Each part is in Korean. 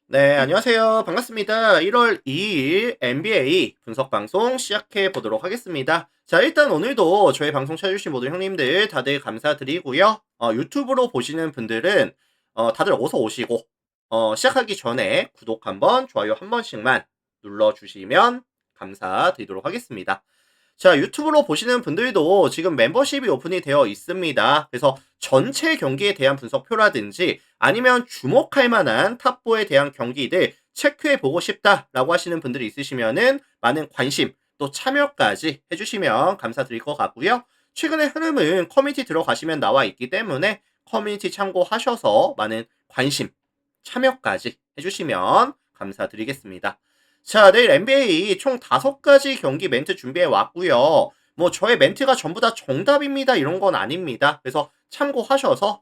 네, 안녕하세요. 반갑습니다. 1월 2일 NBA 분석 방송 시작해 보도록 하겠습니다. 자, 일단 오늘도 저희 방송 찾아주신 모든 형님들 다들 감사드리고요. 유튜브로 보시는 분들은 다들 어서 오시고 시작하기 전에 구독 한번, 좋아요 한 번씩만 눌러주시면 감사드리도록 하겠습니다. 자, 유튜브로 보시는 분들도 지금 멤버십이 오픈이 되어 있습니다. 그래서 전체 경기에 대한 분석표라든지 아니면 주목할 만한 탑4에 대한 경기들 체크해 보고 싶다라고 하시는 분들이 있으시면은 많은 관심 또 참여까지 해주시면 감사드릴 것 같고요. 최근의 흐름은 커뮤니티 들어가시면 나와 있기 때문에 커뮤니티 참고하셔서 많은 관심, 참여까지 해주시면 감사드리겠습니다. 자, 내일 NBA 총 5가지 경기 멘트 준비해 왔고요. 뭐 저의 멘트가 전부 다 정답입니다. 이런 건 아닙니다. 그래서 참고하셔서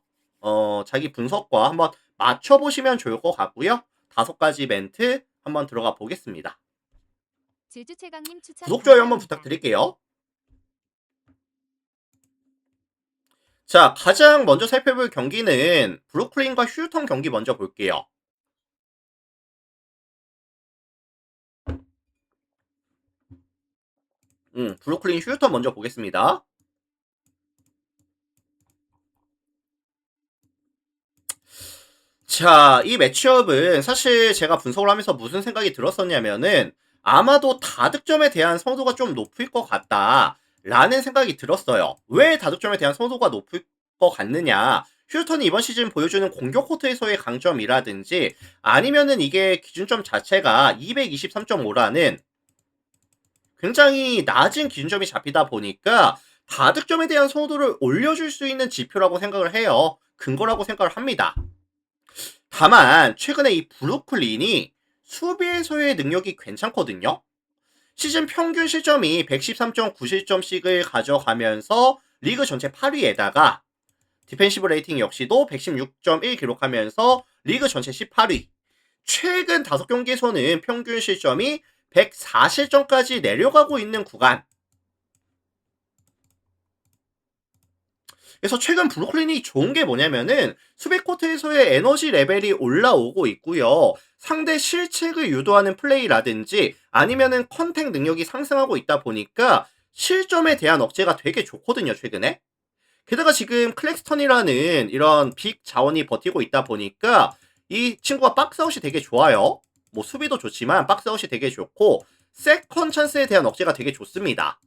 자기 분석과 한번 맞춰보시면 좋을 것 같고요. 5가지 멘트 한번 들어가 보겠습니다. 제주 최강님 추천 구독, 좋아요 한번 감사합니다. 부탁드릴게요. 자, 가장 먼저 살펴볼 경기는 브루클린과 휴스턴 경기 먼저 볼게요. 브루클린 휴스턴 먼저 보겠습니다. 자, 이 매치업은 사실 제가 분석을 하면서 무슨 생각이 들었었냐면은 아마도 다득점에 대한 선호도가 좀 높을 것 같다라는 생각이 들었어요. 왜 다득점에 대한 선호도가 높을 것 같느냐? 휴스턴이 이번 시즌 보여주는 공격 코트에서의 강점이라든지 아니면은 이게 기준점 자체가 223.5라는 굉장히 낮은 기준점이 잡히다 보니까 다득점에 대한 선호도를 올려줄 수 있는 지표라고 생각을 해요. 근거라고 생각을 합니다. 다만 최근에 이 브루클린이 수비에서의 능력이 괜찮거든요. 시즌 평균 실점이 113.9실점씩을 가져가면서 리그 전체 8위에다가 디펜시브 레이팅 역시도 116.1 기록하면서 리그 전체 18위. 최근 5경기에서는 평균 실점이 104실점까지 내려가고 있는 구간. 그래서 최근 브루클린이 좋은 게 뭐냐면은 수비 코트에서의 에너지 레벨이 올라오고 있고요. 상대 실책을 유도하는 플레이라든지 아니면은 컨택 능력이 상승하고 있다 보니까 실점에 대한 억제가 되게 좋거든요, 최근에. 게다가 지금 클렉스턴이라는 이런 빅 자원이 버티고 있다 보니까 이 친구가 박스아웃이 되게 좋아요. 뭐 수비도 좋지만 박스아웃이 되게 좋고 세컨 찬스에 대한 억제가 되게 좋습니다.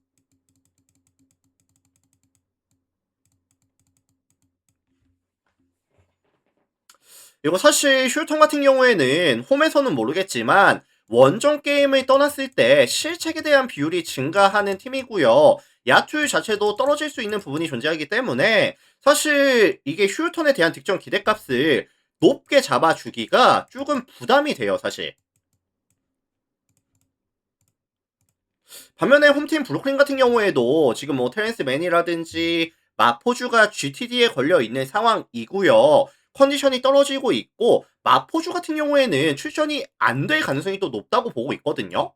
그리고 사실 슈턴 같은 경우에는 홈에서는 모르겠지만 원정 게임을 떠났을 때 실책에 대한 비율이 증가하는 팀이고요. 야투율 자체도 떨어질 수 있는 부분이 존재하기 때문에 사실 이게 휴턴에 대한 득점 기대값을 높게 잡아주기가 조금 부담이 돼요, 사실. 반면에 홈팀 브루클린 같은 경우에도 지금 뭐 테렌스 맨이라든지 마포주가 GTD에 걸려 있는 상황이고요. 컨디션이 떨어지고 있고 마포주 같은 경우에는 출전이 안 될 가능성이 또 높다고 보고 있거든요.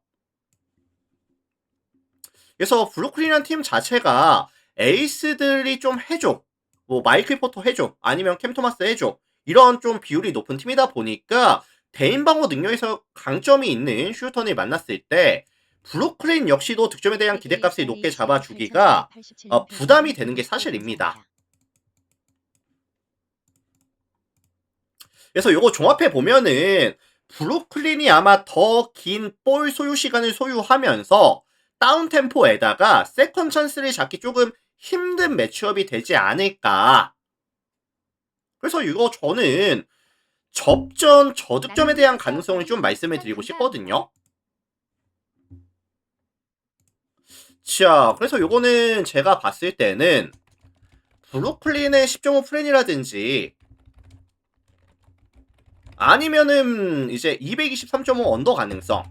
그래서 브루클린이라는 팀 자체가 에이스들이 좀 해줘. 뭐 마이클 포터 해줘. 아니면 캠 토마스 해줘. 이런 좀 비율이 높은 팀이다 보니까 대인 방어 능력에서 강점이 있는 슈턴을 만났을 때 브루클린 역시도 득점에 대한 기대값을 높게 KKSRH님 잡아주기가 8487님 부담이 별풍선 되는 게 100개 사실입니다. 감사합니다. 그래서 요거 종합해 보면은 브루클린이 아마 더 긴 볼 소유 시간을 소유하면서 다운 템포에다가 세컨 찬스를 잡기 조금 힘든 매치업이 되지 않을까. 그래서 이거 저는 접전 저득점에 나눔님 대한 가능성을 좀 9452님 말씀을 추천 드리고 감사합니다. 싶거든요. 자, 그래서 요거는 제가 봤을 때는 브루클린의 10.5 프렌이라든지 아니면은 이제 223.5 언더 가능성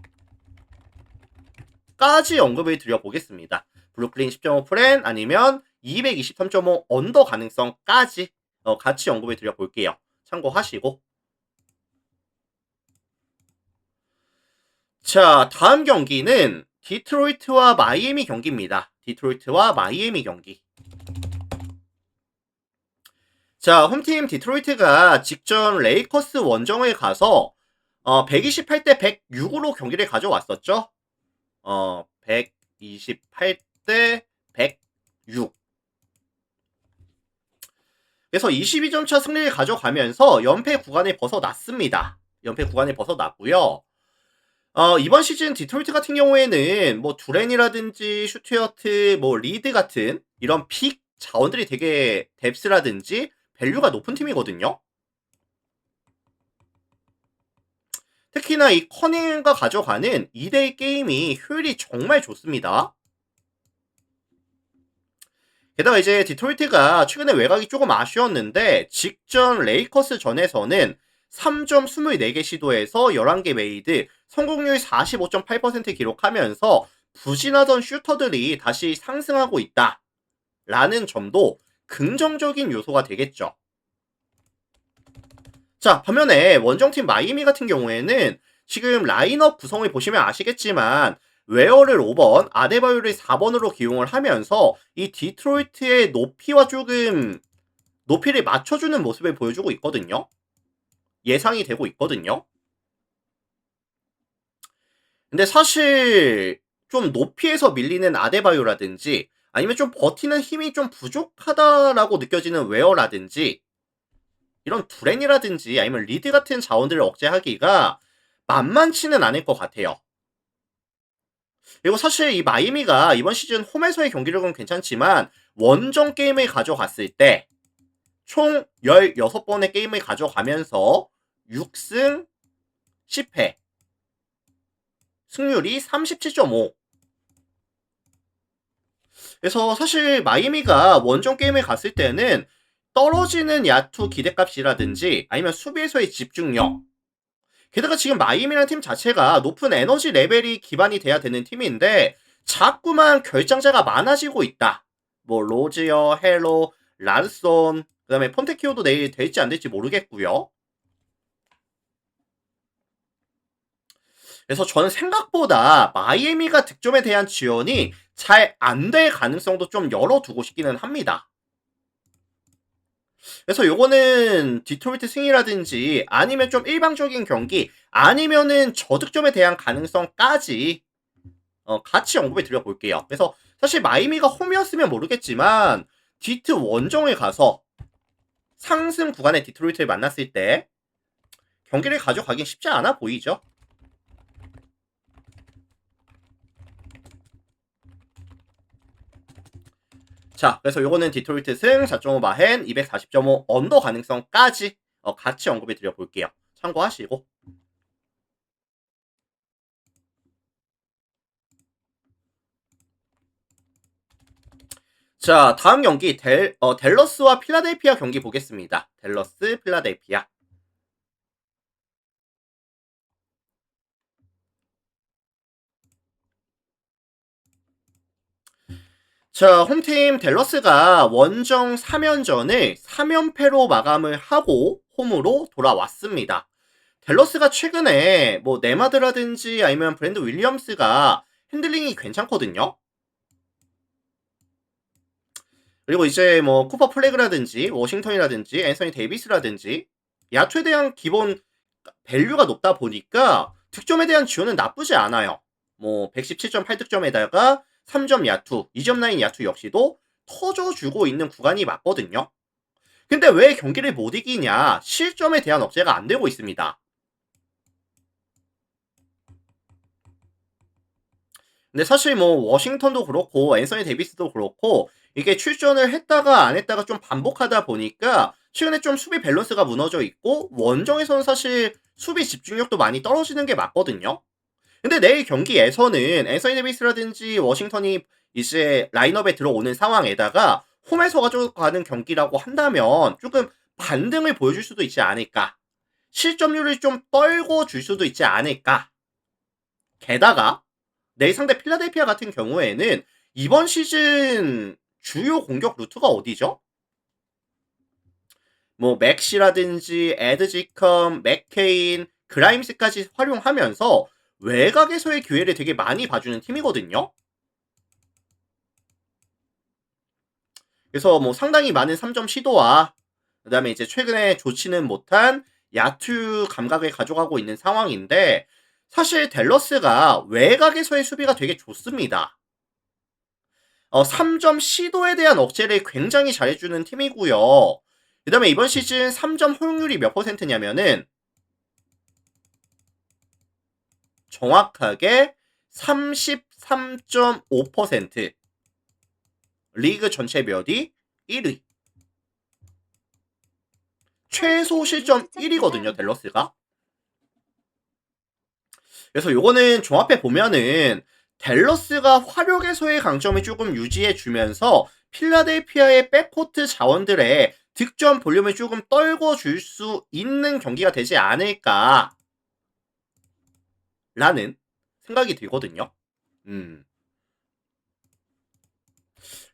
까지 언급을 드려보겠습니다. 브루클린 10.5 프렌 아니면 223.5 언더 가능성까지 같이 언급을 드려볼게요. 참고하시고. 자, 다음 경기는 디트로이트와 마이애미 경기입니다. 디트로이트와 마이애미 경기. 자, 홈팀 디트로이트가 직전 레이커스 원정을 가서 128대 106으로 경기를 가져왔었죠. 128대 106. 그래서 22점 차 승리를 가져가면서 연패 구간을 벗어났습니다. 연패 구간을 벗어났고요. 이번 시즌 디트로이트 같은 경우에는 뭐 두렌이라든지 슈트어트, 뭐 리드 같은 이런 픽 자원들이 되게 뎁스라든지 밸류가 높은 팀이거든요. 특히나 이 커닝과 가져가는 2대1 게임이 효율이 정말 좋습니다. 게다가 이제 디트로이트가 최근에 외곽이 조금 아쉬웠는데 직전 레이커스 전에서는 3점 24개 시도에서 11개 메이드, 성공률 45.8% 기록하면서 부진하던 슈터들이 다시 상승하고 있다 라는 점도 긍정적인 요소가 되겠죠. 자, 반면에 원정팀 마이애미 같은 경우에는 지금 라인업 구성을 보시면 아시겠지만 웨어를 5번, 아데바요를 4번으로 기용을 하면서 이 디트로이트의 높이와 조금 높이를 맞춰주는 모습을 보여주고 있거든요. 예상이 되고 있거든요. 근데 사실 좀 높이에서 밀리는 아데바요라든지 아니면 좀 버티는 힘이 좀 부족하다라고 느껴지는 웨어라든지 이런 두렌이라든지 아니면 리드 같은 자원들을 억제하기가 만만치는 않을 것 같아요. 그리고 사실 이 마이애미가 이번 시즌 홈에서의 경기력은 괜찮지만 원정 게임을 가져갔을 때 총 16번의 게임을 가져가면서 6승 10패 승률이 37.5. 그래서 사실 마이애미가 원정 게임을 갔을 때는 떨어지는 야투 기대값이라든지 아니면 수비에서의 집중력, 게다가 지금 마이애미라는 팀 자체가 높은 에너지 레벨이 기반이 돼야 되는 팀인데 자꾸만 결장자가 많아지고 있다. 뭐 로지어, 헬로, 란손, 그 다음에 폰테키오도 내일 될지 안 될지 모르겠고요. 그래서 저는 생각보다 마이애미가 득점에 대한 지원이 잘 안 될 가능성도 좀 열어두고 싶기는 합니다. 그래서 요거는 디트로이트 승이라든지 아니면 좀 일방적인 경기 아니면은 저득점에 대한 가능성까지 같이 언급을 드려볼게요. 그래서 사실 마이미가 홈이었으면 모르겠지만 디트 원정을 가서 상승 구간의 디트로이트를 만났을 때 경기를 가져가긴 쉽지 않아 보이죠. 자, 그래서 요거는 디트로이트 승 4.5 마헨 240.5 언더 가능성까지 같이 언급을 드려볼게요. 참고하시고. 자, 다음 경기 댈러스와 필라델피아 경기 보겠습니다. 댈러스, 필라델피아. 자, 홈팀 댈러스가 원정 3연전을 3연패로 마감을 하고 홈으로 돌아왔습니다. 댈러스가 최근에 뭐 네마드라든지 아니면 브랜드 윌리엄스가 핸들링이 괜찮거든요. 그리고 이제 뭐 쿠퍼 플래그라든지 워싱턴이라든지 앤서니 데이비스라든지 야투에 대한 기본 밸류가 높다 보니까 득점에 대한 지원은 나쁘지 않아요. 뭐 117.8득점에다가 3점 야투, 2점 라인 야투 역시도 터져주고 있는 구간이 맞거든요. 근데 왜 경기를 못 이기냐? 실점에 대한 억제가 안 되고 있습니다. 근데 사실 뭐 워싱턴도 그렇고 앤서니 데이비스도 그렇고 이게 출전을 했다가 안 했다가 좀 반복하다 보니까 최근에 좀 수비 밸런스가 무너져 있고 원정에서는 사실 수비 집중력도 많이 떨어지는 게 맞거든요. 근데 내일 경기에서는 앤서니 데이비스라든지 워싱턴이 이제 라인업에 들어오는 상황에다가 홈에서 가져가는 경기라고 한다면 조금 반등을 보여줄 수도 있지 않을까. 실점률을 좀 떨고 줄 수도 있지 않을까. 게다가 내일 상대 필라델피아 같은 경우에는 이번 시즌 주요 공격 루트가 어디죠? 뭐 맥시라든지 에드지컴, 맥케인, 그라임스까지 활용하면서 외곽에서의 기회를 되게 많이 봐주는 팀이거든요. 그래서 뭐 상당히 많은 3점 시도와 그다음에 이제 최근에 좋지는 못한 야투 감각을 가져가고 있는 상황인데 사실 댈러스가 외곽에서의 수비가 되게 좋습니다. 3점 시도에 대한 억제를 굉장히 잘해주는 팀이고요. 그 다음에 이번 시즌 3점 허용률이 몇 퍼센트냐면은 정확하게 33.5%. 리그 전체 몇위 1위. 최소 실점 1위거든요, 댈러스가. 그래서 요거는 종합해 보면은 댈러스가 화력에서의 강점을 조금 유지해 주면서 필라델피아의 백코트 자원들의 득점 볼륨을 조금 떨궈 줄 수 있는 경기가 되지 않을까 라는 생각이 들거든요.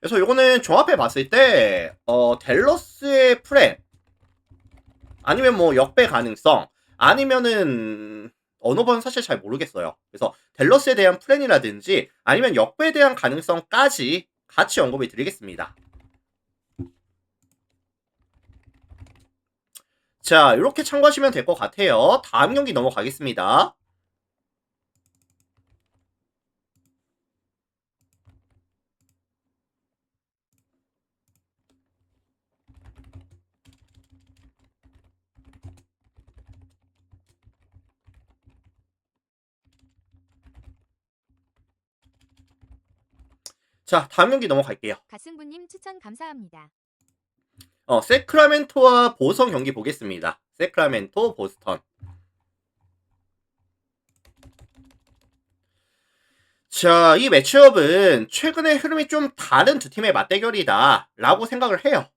그래서 요거는 종합해 봤을 때 댈러스의 프렌 아니면 뭐 역배 가능성 아니면은 어느 번은 사실 잘 모르겠어요. 그래서 댈러스에 대한 플랜이라든지 아니면 역배에 대한 가능성까지 같이 언급을 드리겠습니다. 자, 이렇게 참고하시면 될 것 같아요. 다음 경기 넘어가겠습니다. 자, 다음 경기 넘어갈게요. 가승부님 추천 감사합니다. 세크라멘토와 보스턴 경기 보겠습니다. 세크라멘토, 보스턴. 자, 이 매치업은 최근의 흐름이 좀 다른 두 팀의 맞대결이다 라고 생각을 해요.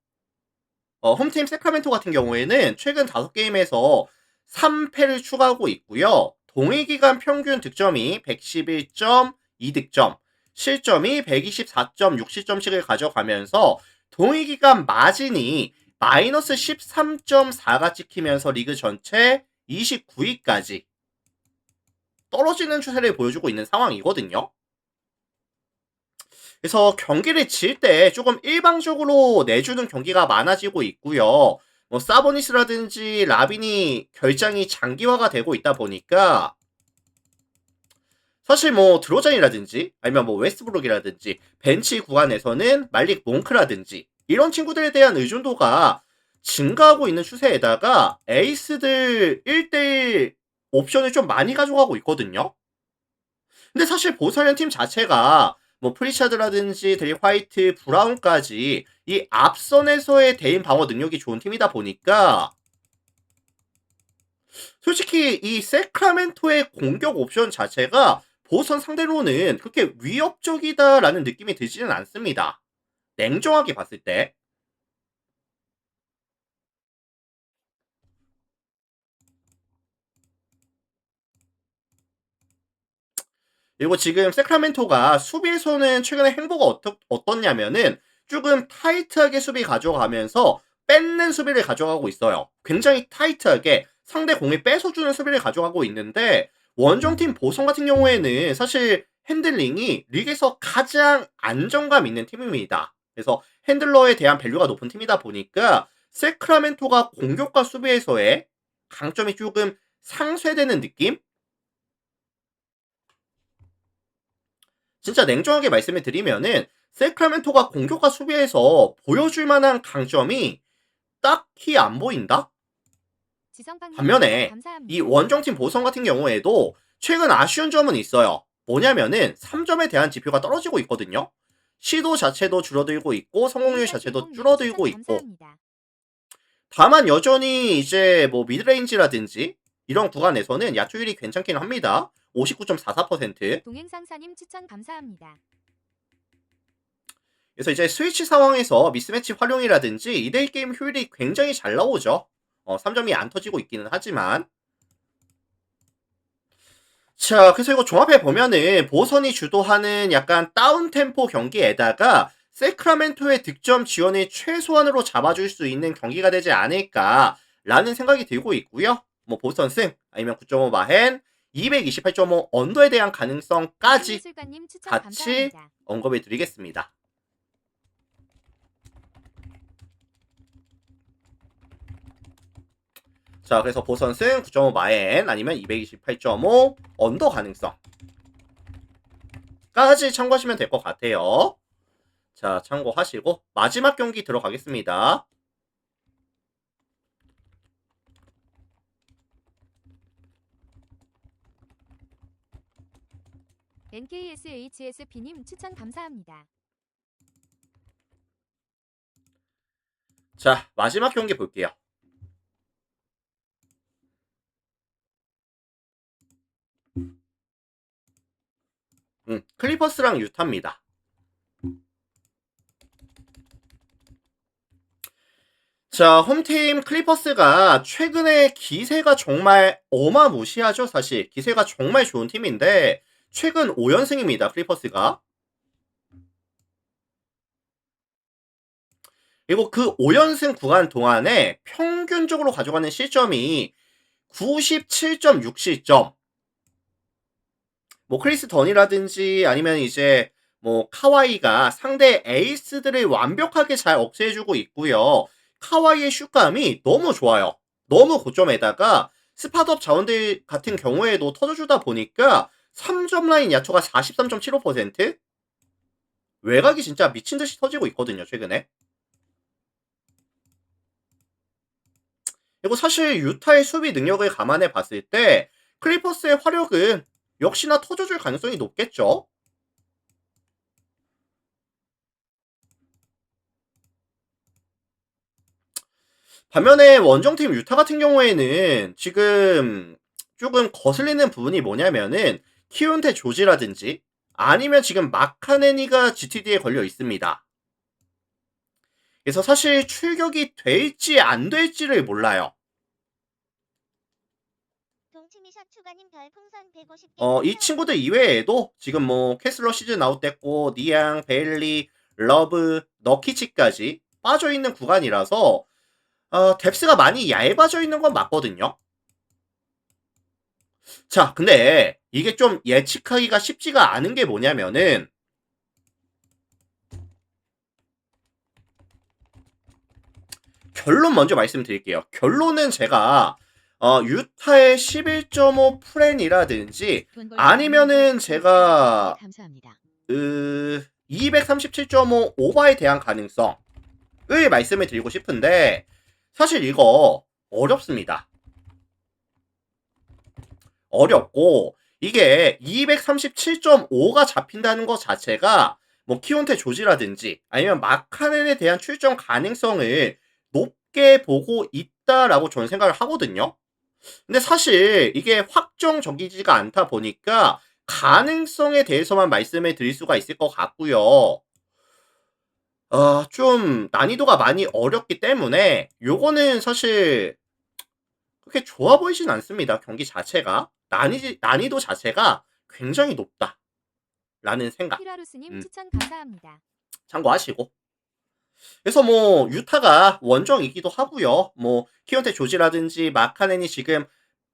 홈팀 세크라멘토 같은 경우에는 최근 5게임에서 3패를 추가하고 있고요. 동일기간 평균 득점이 111.2득점, 실점이 124.6실점씩을 가져가면서 동일기간 마진이 마이너스 13.4가 찍히면서 리그 전체 29위까지 떨어지는 추세를 보여주고 있는 상황이거든요. 그래서 경기를 질 때 조금 일방적으로 내주는 경기가 많아지고 있고요. 뭐 사보니스라든지 라빈이 결장이 장기화가 되고 있다 보니까 사실 뭐 드로잔이라든지 아니면 뭐 웨스트브룩이라든지 벤치 구간에서는 말릭 몽크라든지 이런 친구들에 대한 의존도가 증가하고 있는 추세에다가 에이스들 1대1 옵션을 좀 많이 가져가고 있거든요. 근데 사실 보스턴 팀 자체가 뭐 프리차드라든지 데리 화이트, 브라운까지 이 앞선에서의 대인 방어 능력이 좋은 팀이다 보니까 솔직히 이 세크라멘토의 공격 옵션 자체가 보스턴 상대로는 그렇게 위협적이다라는 느낌이 들지는 않습니다. 냉정하게 봤을 때. 그리고 지금 세크라멘토가 수비에서는 최근에 행보가 어떻냐면은 조금 타이트하게 수비 가져가면서 뺏는 수비를 가져가고 있어요. 굉장히 타이트하게 상대 공을 뺏어주는 수비를 가져가고 있는데 원정팀 보성 같은 경우에는 사실 핸들링이 리그에서 가장 안정감 있는 팀입니다. 그래서 핸들러에 대한 밸류가 높은 팀이다 보니까 세크라멘토가 공격과 수비에서의 강점이 조금 상쇄되는 느낌? 진짜 냉정하게 말씀을 드리면은 세크라멘토가 공격과 수비에서 보여줄 만한 강점이 딱히 안 보인다? 지성방님 추천 반면에 이 감사합니다. 원정팀 보성 같은 경우에도 최근 아쉬운 점은 있어요. 뭐냐면은 3점에 대한 지표가 떨어지고 있거든요. 시도 자체도 줄어들고 있고 성공률 자체도 님 줄어들고 추천 있고 감사합니다. 다만 여전히 이제 뭐 미드레인지라든지 이런 구간에서는 야투율이 괜찮긴 합니다. 59.44%. 동행상사님 추천 감사합니다. 그래서 이제 스위치 상황에서 미스매치 활용이라든지 2대1 게임 효율이 굉장히 잘 나오죠. 3점이 안 터지고 있기는 하지만. 자, 그래서 이거 종합해보면은 보선이 주도하는 약간 다운템포 경기에다가 세크라멘토의 득점 지원을 최소한으로 잡아줄 수 있는 경기가 되지 않을까라는 생각이 들고 있고요. 뭐 보선 승 아니면 9.5 마헨 228.5 언더에 대한 가능성까지 예술가님 추천 같이 감사합니다. 언급해 드리겠습니다. 자, 그래서 보선승 9.5 마엔 아니면 228.5 언더 가능성 까지 참고하시면 될 것 같아요. 자, 참고하시고 마지막 경기 들어가겠습니다. NKSHSP님 추천 감사합니다. 자, 마지막 경기 볼게요. 클리퍼스랑 유타입니다. 자, 홈팀 클리퍼스가 최근에 기세가 정말 어마무시하죠, 사실. 기세가 정말 좋은 팀인데, 최근 5연승입니다, 클리퍼스가. 그리고 그 5연승 구간 동안에 평균적으로 가져가는 실점이 97.6실점. 뭐 크리스 던이라든지 아니면 이제 뭐 카와이가 상대 에이스들을 완벽하게 잘 억제해주고 있고요. 카와이의 슛감이 너무 좋아요. 너무 고점에다가 스팟업 자원들 같은 경우에도 터져주다 보니까 3점 라인 야투가 43.75%? 외곽이 진짜 미친듯이 터지고 있거든요, 최근에. 그리고 사실 유타의 수비 능력을 감안해 봤을 때 클리퍼스의 화력은 역시나 터져줄 가능성이 높겠죠. 반면에 원정팀 유타 같은 경우에는 지금 조금 거슬리는 부분이 뭐냐면은 키운테 조지라든지 아니면 지금 마카네니가 GTD에 걸려 있습니다. 그래서 사실 출격이 될지 안 될지를 몰라요. 이 친구들 이외에도 지금 뭐 캐슬러 시즌 아웃됐고 니앙, 베일리, 러브, 너키치까지 빠져있는 구간이라서 뎁스가 많이 얇아져 있는 건 맞거든요. 자, 근데 이게 좀 예측하기가 쉽지가 않은 게 뭐냐면은 결론 먼저 말씀드릴게요. 결론은 제가 유타의 11.5 프렌이라든지 아니면은 제가 237.5 오버에 대한 가능성을 말씀을 드리고 싶은데 사실 이거 어렵습니다. 어렵고 이게 237.5가 잡힌다는 것 자체가 뭐 키온테 조지라든지 아니면 마카넨에 대한 출전 가능성을 높게 보고 있다라고 저는 생각을 하거든요. 근데 사실 이게 확정적이지가 않다 보니까 가능성에 대해서만 말씀을 드릴 수가 있을 것 같고요. 좀 난이도가 많이 어렵기 때문에 요거는 사실 그렇게 좋아 보이진 않습니다. 경기 자체가. 난이도 자체가 굉장히 높다라는 생각. 피라루스님 추천 감사합니다. 참고하시고. 그래서 뭐 유타가 원정이기도 하고요. 뭐 키온테 조지라든지 마카넨이 지금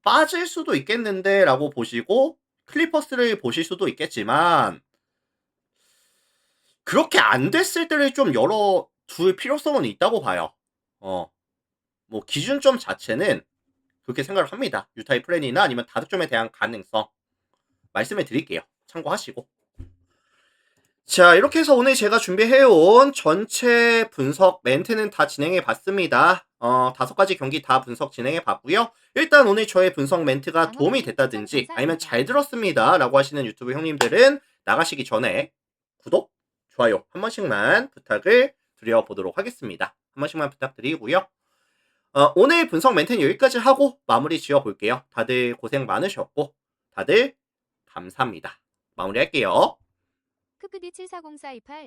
빠질 수도 있겠는데라고 보시고 클리퍼스를 보실 수도 있겠지만 그렇게 안 됐을 때를 좀 열어 둘 필요성은 있다고 봐요. 뭐 기준점 자체는 그렇게 생각을 합니다. 유타의 플랜이나 아니면 다득점에 대한 가능성 말씀을 드릴게요. 참고하시고. 자, 이렇게 해서 오늘 제가 준비해온 전체 분석 멘트는 다 진행해 봤습니다. 5가지 경기 다 분석 진행해 봤고요. 일단 오늘 저의 분석 멘트가 도움이 됐다든지 아니면 잘 들었습니다 라고 하시는 유튜브 형님들은 나가시기 전에 구독, 좋아요 한 번씩만 부탁을 드려보도록 하겠습니다. 한 번씩만 부탁드리고요. 오늘 분석 멘트는 여기까지 하고 마무리 지어 볼게요. 다들 고생 많으셨고 다들 감사합니다. 마무리할게요. 크크디 740428